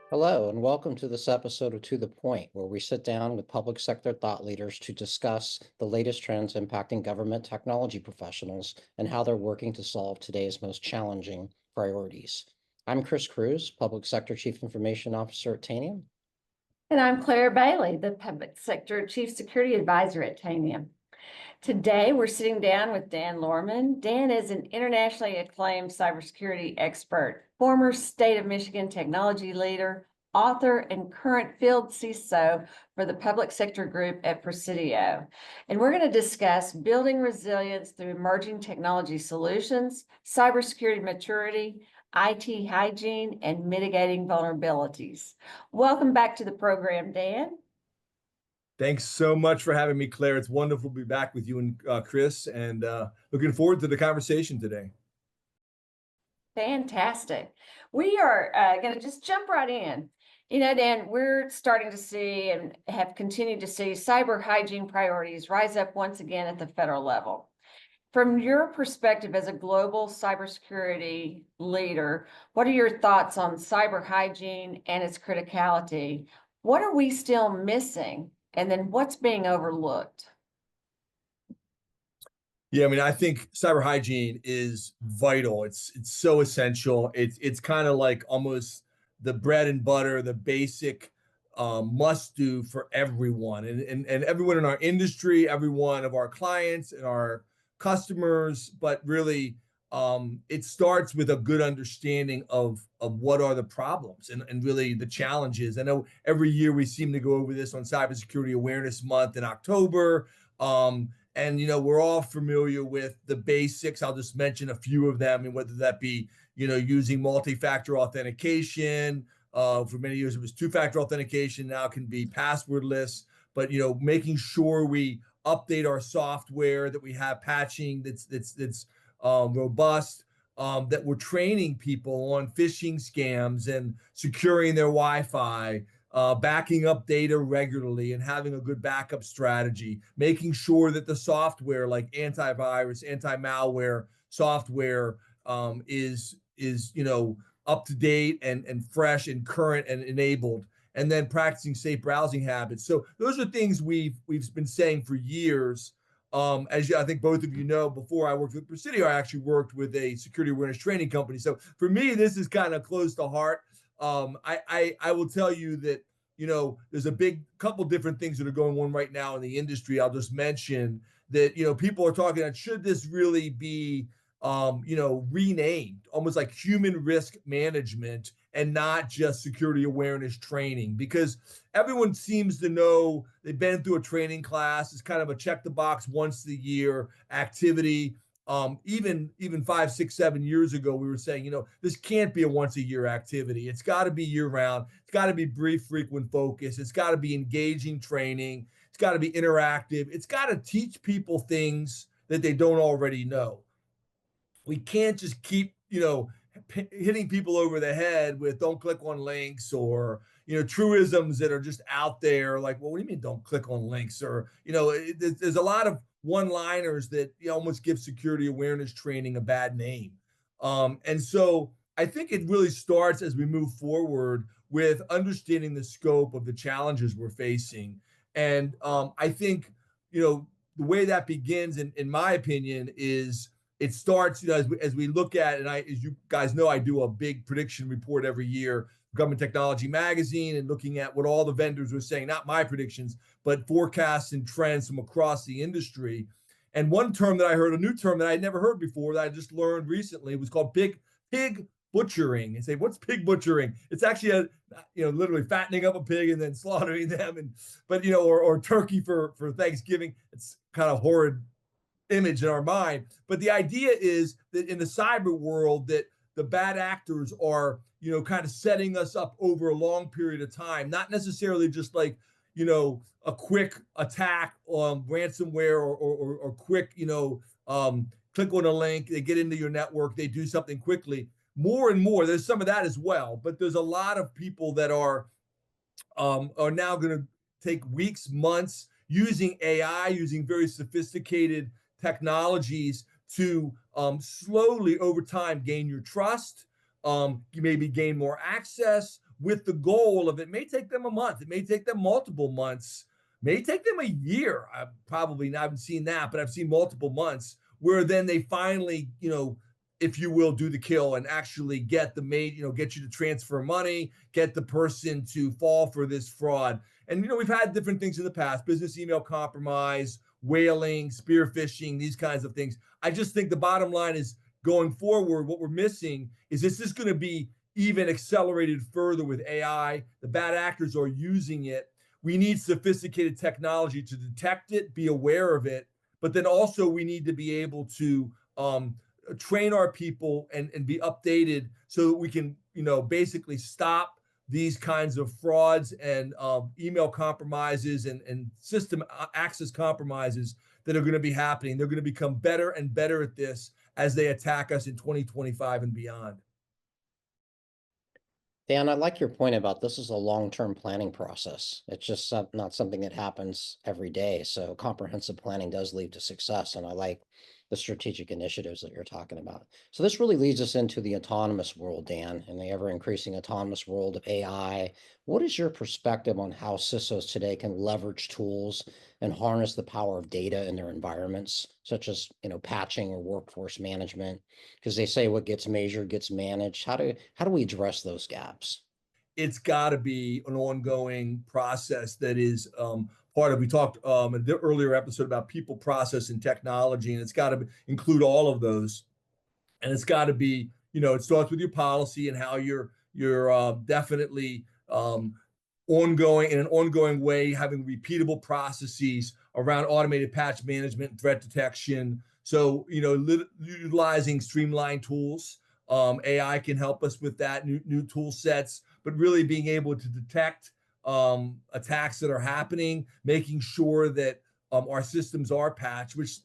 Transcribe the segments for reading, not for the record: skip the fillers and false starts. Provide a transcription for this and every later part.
Hello, and welcome to this episode of To the Point, where we sit down with public sector thought leaders to discuss the latest trends impacting government technology professionals and how they're working to solve today's most challenging priorities. I'm Chris Cruz, Public Sector Chief Information Officer at Tanium. And I'm Claire Bailey, the Public Sector Chief Security Advisor at Tanium. Today, we're sitting down with Dan Lohrmann. Dan is an internationally acclaimed cybersecurity expert, former State of Michigan technology leader, author, and current Field CISO for the public sector group at Presidio. And we're going to discuss building resilience through emerging technology solutions, cybersecurity maturity, IT hygiene, and mitigating vulnerabilities. Welcome back to the program, Dan. Thanks so much for having me, Claire. It's wonderful to be back with you and Chris, and looking forward to the conversation today. Fantastic. We are going to just jump right in. Dan, we're starting to see and have continued to see cyber hygiene priorities rise up once again at the federal level. From your perspective as a global cybersecurity leader, what are your thoughts on cyber hygiene and its criticality? What are we still missing? And then what's being overlooked? Yeah, I mean, I think cyber hygiene is vital. It's so essential. It's kind of like almost the bread and butter, the basic must do for everyone, and everyone in our industry, every one of our clients and our customers. But really, it starts with a good understanding of what are the problems and really the challenges. I know every year we seem to go over this on Cybersecurity Awareness Month in October. And we're all familiar with the basics. I'll just mention a few of them, and whether that be using multi-factor authentication. For many years it was two-factor authentication. Now it can be passwordless. But making sure we update our software, that we have patching that's robust, that we're training people on phishing scams and securing their Wi-Fi. Backing up data regularly and having a good backup strategy, making sure that the software like antivirus, anti-malware software is up to date and fresh and current and enabled, and then practicing safe browsing habits. So those are things we've been saying for years. As I think both of you know, before I worked with Presidio, I actually worked with a security awareness training company. So for me, this is kind of close to heart. I will tell you that, there's a big couple different things that are going on right now in the industry. I'll just mention that, people are talking about, should this really be, renamed almost like human risk management and not just security awareness training? Because everyone seems to know, they've been through a training class. It's kind of a check the box once a year activity. Even 5, 6, 7 years ago, we were saying, this can't be a once a year activity. It's got to be year round. It's got to be brief, frequent focus. It's got to be engaging training. It's got to be interactive. It's got to teach people things that they don't already know. We can't just keep, hitting people over the head with don't click on links, or, truisms that are just out there. Like, well, what do you mean don't click on links? Or, there's a lot of one-liners that almost give security awareness training a bad name. And so I think it really starts as we move forward with understanding the scope of the challenges we're facing. And I think, the way that begins, in my opinion, is it starts, as we look at, and as you guys know, I do a big prediction report every year, Government Technology Magazine, and looking at what all the vendors are saying, not my predictions, but forecasts and trends from across the industry. And one term that I heard, a new term that I had never heard before, that I just learned recently, was called pig butchering. And say, what's pig butchering? It's actually literally fattening up a pig and then slaughtering them, or turkey for Thanksgiving. It's kind of horrid image in our mind. But the idea is that in the cyber world, that the bad actors are, kind of setting us up over a long period of time, not necessarily just like, a quick attack on ransomware, or quick, click on a link, they get into your network, they do something quickly. More and more, there's some of that as well, but there's a lot of people that are now going to take weeks, months, using AI, using very sophisticated technologies to slowly over time gain your trust, you maybe gain more access, with the goal of it may take them a month, it may take them multiple months, may take them a year. I've probably not seen that, but I've seen multiple months where then they finally, if you will, do the kill and actually get get you to transfer money, get the person to fall for this fraud. And, we've had different things in the past, business email compromise, whaling, spear phishing, these kinds of things. I just think the bottom line is going forward, what we're missing is this is going to be even accelerated further with AI. The bad actors are using it. We need sophisticated technology to detect it, be aware of it, but then also we need to be able to train our people and be updated so that we can, basically stop these kinds of frauds and email compromises and system access compromises that are going to be happening. They're going to become better and better at this as they attack us in 2025 and beyond. Dan, I like your point about this is a long-term planning process. It's just not something that happens every day. So comprehensive planning does lead to success. And I like the strategic initiatives that you're talking about. So this really leads us into the autonomous world, Dan, and the ever-increasing autonomous world of AI. What is your perspective on how CISOs today can leverage tools and harness the power of data in their environments, such as, patching or workforce management? Because they say what gets measured gets managed. How do we address those gaps? It's got to be an ongoing process that is part of. We talked in the earlier episode about people, process, and technology, and it's got to include all of those. And it's got to be, it starts with your policy and how you're definitely ongoing in an ongoing way, having repeatable processes around automated patch management, threat detection. So, utilizing streamlined tools. AI can help us with that, new tool sets, but really being able to detect attacks that are happening, making sure that our systems are patched, which,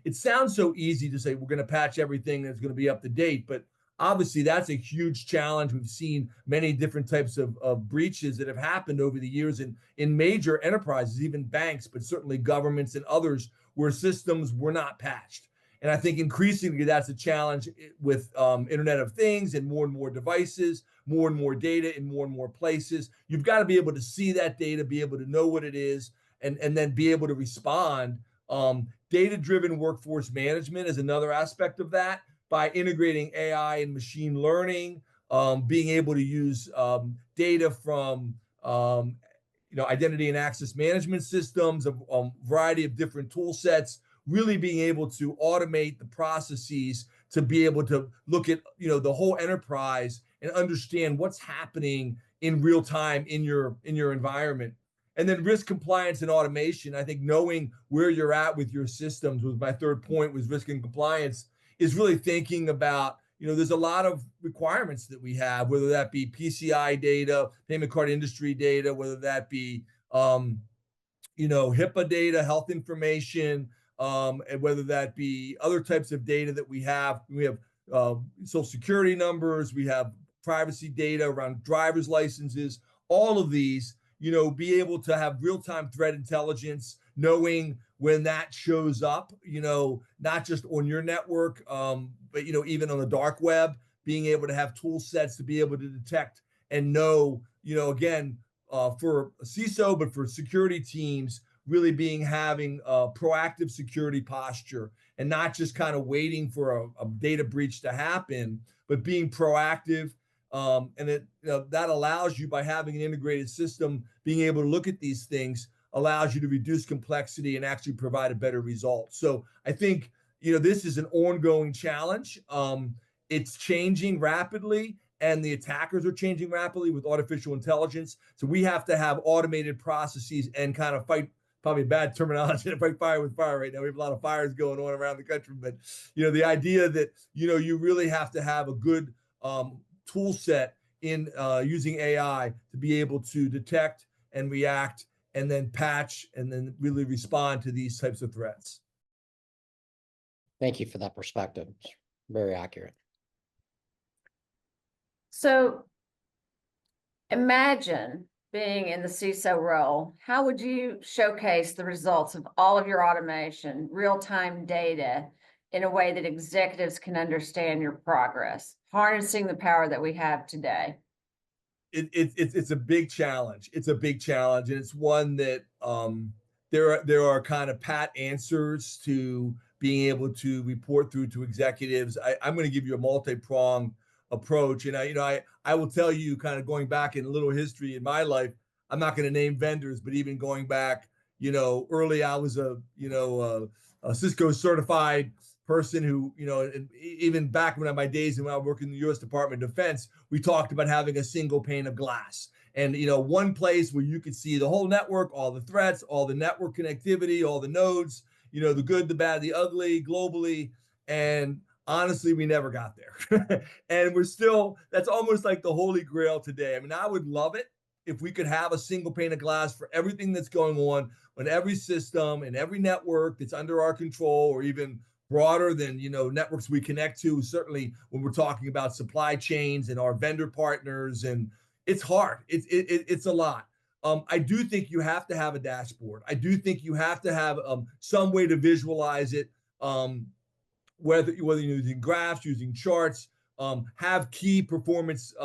it sounds so easy to say we're going to patch everything that's going to be up to date, but obviously that's a huge challenge. We've seen many different types of breaches that have happened over the years in major enterprises, even banks, but certainly governments and others where systems were not patched. And I think increasingly that's a challenge with Internet of Things and more devices, more and more data in more and more places. You've got to be able to see that data, be able to know what it is, and then be able to respond. Data-driven workforce management is another aspect of that by integrating AI and machine learning, being able to use data from identity and access management systems, a variety of different tool sets, really being able to automate the processes to be able to look at the whole enterprise and understand what's happening in real time in your environment. And then risk compliance and automation. I think knowing where you're at with your systems was my third point, was risk and compliance, is really thinking about, there's a lot of requirements that we have, whether that be PCI data, payment card industry data, whether that be HIPAA data, health information, and whether that be other types of data that we have. We have social security numbers, we have privacy data around driver's licenses, all of these, be able to have real-time threat intelligence, knowing when that shows up, not just on your network, but, even on the dark web, being able to have tool sets to be able to detect and know, again, for a CISO, but for security teams, really having a proactive security posture and not just kind of waiting for a data breach to happen, but being proactive. And that allows you, by having an integrated system, being able to look at these things allows you to reduce complexity and actually provide a better result. So I think, this is an ongoing challenge. It's changing rapidly, and the attackers are changing rapidly with artificial intelligence. So we have to have automated processes and kind of fight, probably bad terminology, to fight fire with fire right now. We have a lot of fires going on around the country, but the idea that you really have to have a good tool set in using AI to be able to detect and react and then patch and then really respond to these types of threats. Thank you for that perspective. It's very accurate. So imagine being in the CISO role. How would you showcase the results of all of your automation, real-time data, in a way that executives can understand your progress, harnessing the power that we have today? It's a big challenge. It's a big challenge, and it's one that there are kind of pat answers to being able to report through to executives. I'm going to give you a multi-pronged approach, and I will tell you, kind of going back in a little history in my life. I'm not going to name vendors, but even going back, early, I was a Cisco certified person who, and even back when my days when I worked in the U.S. Department of Defense, we talked about having a single pane of glass. And, one place where you could see the whole network, all the threats, all the network connectivity, all the nodes, the good, the bad, the ugly, globally. And honestly, we never got there. And that's almost like the holy grail today. I mean, I would love it if we could have a single pane of glass for everything that's going on every system and every network that's under our control, or even broader than networks we connect to, certainly when we're talking about supply chains and our vendor partners. And it's hard. It's a lot. I do think you have to have a dashboard. I do think you have to have some way to visualize it, whether you're using graphs, using charts, have key performance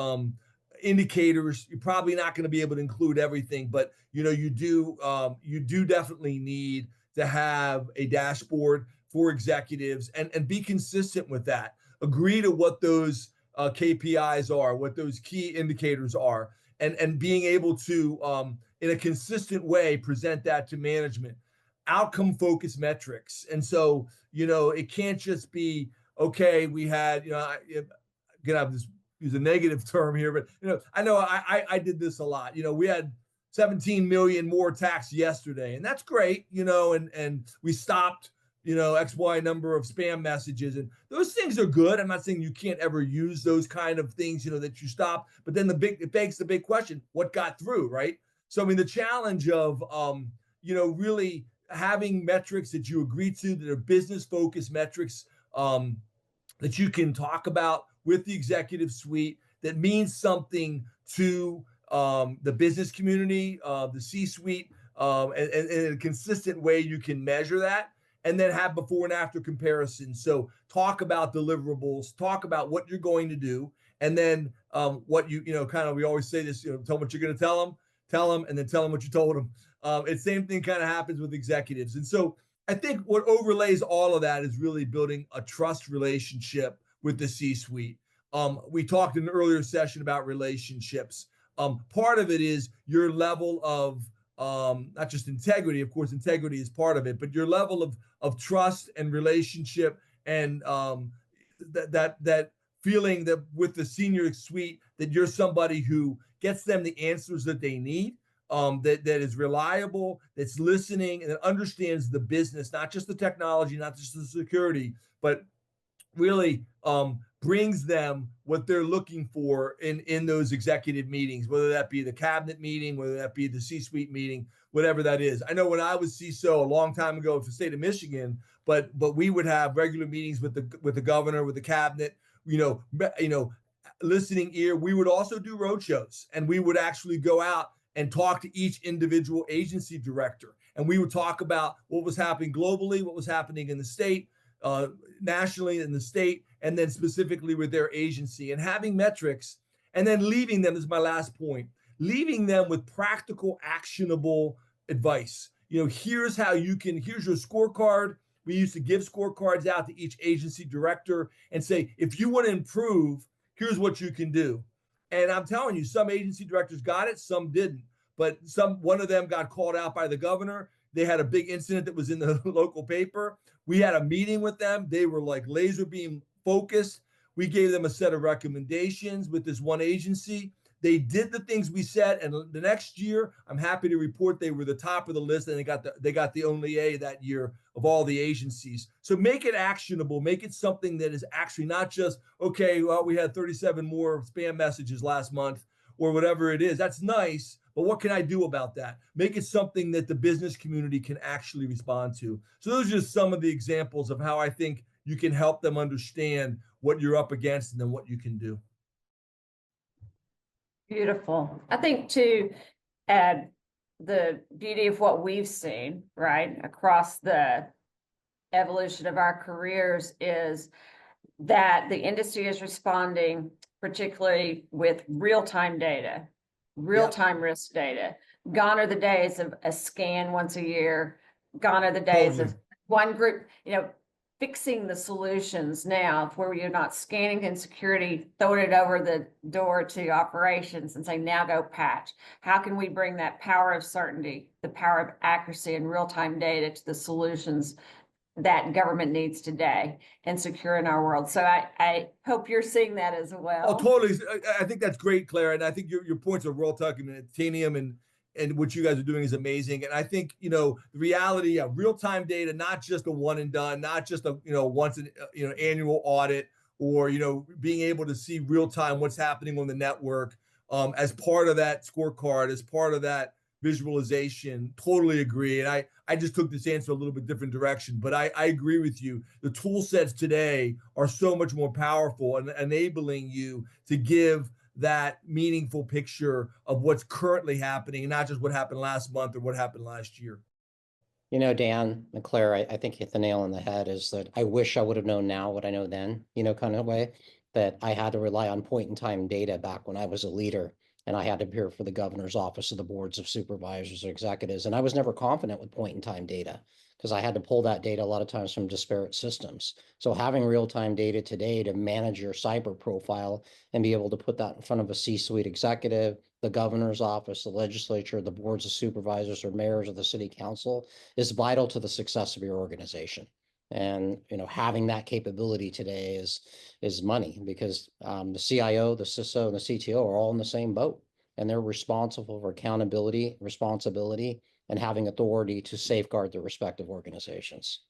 indicators. You're probably not going to be able to include everything, but you do definitely need to have a dashboard for executives, and be consistent with that. Agree to what those KPIs are, what those key indicators are, and being able to in a consistent way present that to management. Outcome focused metrics. And so it can't just be, okay, we had, again, I'll just use a negative term here, but I know I did this a lot. We had 17 million more attacks yesterday, and that's great, and we stopped XY number of spam messages, and those things are good. I'm not saying you can't ever use those kind of things, that you stop, but then it begs the big question: what got through, right? So I mean, the challenge of really having metrics that you agree to, that are business focused metrics, that you can talk about with the executive suite, that means something to the business community, the C-suite, and in a consistent way you can measure that, and then have before and after comparisons. So talk about deliverables, talk about what you're going to do, and then what we always say this, tell them what you're going to tell them, and then tell them what you told them. It's same thing kind of happens with executives. And so I think what overlays all of that is really building a trust relationship with the C-suite. We talked in an earlier session about relationships. Part of it is your level of not just integrity, of course, integrity is part of it, but your level of trust and relationship, and that feeling that with the senior suite, that you're somebody who gets them the answers that they need, that is reliable, that's listening, and that understands the business, not just the technology, not just the security, but really brings them what they're looking for in those executive meetings, whether that be the cabinet meeting, whether that be the C-suite meeting, whatever that is. I know when I was CISO a long time ago for the state of Michigan, but we would have regular meetings with the governor, with the cabinet, listening ear. We would also do roadshows, and we would actually go out and talk to each individual agency director, and we would talk about what was happening globally, what was happening in the state, nationally in the state, and then specifically with their agency, and having metrics, and then leaving them, this is my last point, leaving them with practical, actionable advice. Here's how here's your scorecard. We used to give scorecards out to each agency director and say, if you want to improve, here's what you can do. And I'm telling you, some agency directors got it, some didn't. But one of them got called out by the governor. They had a big incident that was in the local paper. We had a meeting with them. They were like laser beam focused. We gave them a set of recommendations with this one agency. They did the things we said, and the next year, I'm happy to report they were the top of the list, and they got the only A that year of all the agencies. So make it actionable. Make it something that is actually not just, okay, well, we had 37 more spam messages last month, or whatever it is. That's nice, but what can I do about that? Make it something that the business community can actually respond to. So those are just some of the examples of how I think you can help them understand what you're up against and then what you can do. Beautiful. I think too, the beauty of what we've seen, right, across the evolution of our careers is that the industry is responding, particularly with real-time data, real-time risk data. Gone are the days of a scan once a year. Gone are the days of one group, fixing the solutions now where you're not scanning in security, throwing it over the door to operations and saying, now go patch. How can we bring that power of certainty, the power of accuracy and real-time data to the solutions that government needs today and secure in our world? So I hope you're seeing that as well. Oh, totally. I think that's great, Claire. And I think your points are well taken. Titanium and what you guys are doing is amazing. And I think, the reality of real-time data, not just a one and done, not just a, once an, annual audit, or, being able to see real-time what's happening on the network, as part of that scorecard, as part of that visualization. Totally agree. And I just took this answer a little bit different direction, but I agree with you. The tool sets today are so much more powerful and enabling you to give that meaningful picture of what's currently happening, and not just what happened last month or what happened last year. Dan and Claire, I think hit the nail on the head, is that I wish I would have known now what I know then, kind of way, that I had to rely on point in time data back when I was a leader, and I had to appear for the governor's office or the boards of supervisors or executives. And I was never confident with point in time data because I had to pull that data a lot of times from disparate systems. So having real-time data today to manage your cyber profile and be able to put that in front of a C-suite executive, the governor's office, the legislature, the boards of supervisors or mayors of the city council is vital to the success of your organization. And having that capability today is money, because the CIO, the CISO, and the CTO are all in the same boat, and they're responsible for accountability, responsibility, and having authority to safeguard their respective organizations.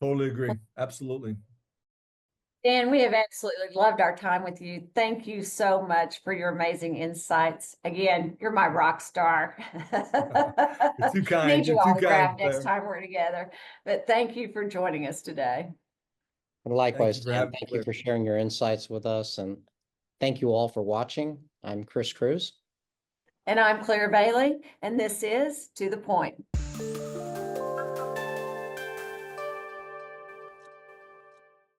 Totally agree. Absolutely. Dan, we have absolutely loved our time with you. Thank you so much for your amazing insights. Again, you're my rock star. You're too kind. Need you You're too autographed kind, next time we're together. But thank you for joining us today. And likewise, Thank you for Dan, having thank me. you for sharing your insights with us. And thank you all for watching. I'm Chris Cruz. And I'm Claire Bailey, and this is To the Point.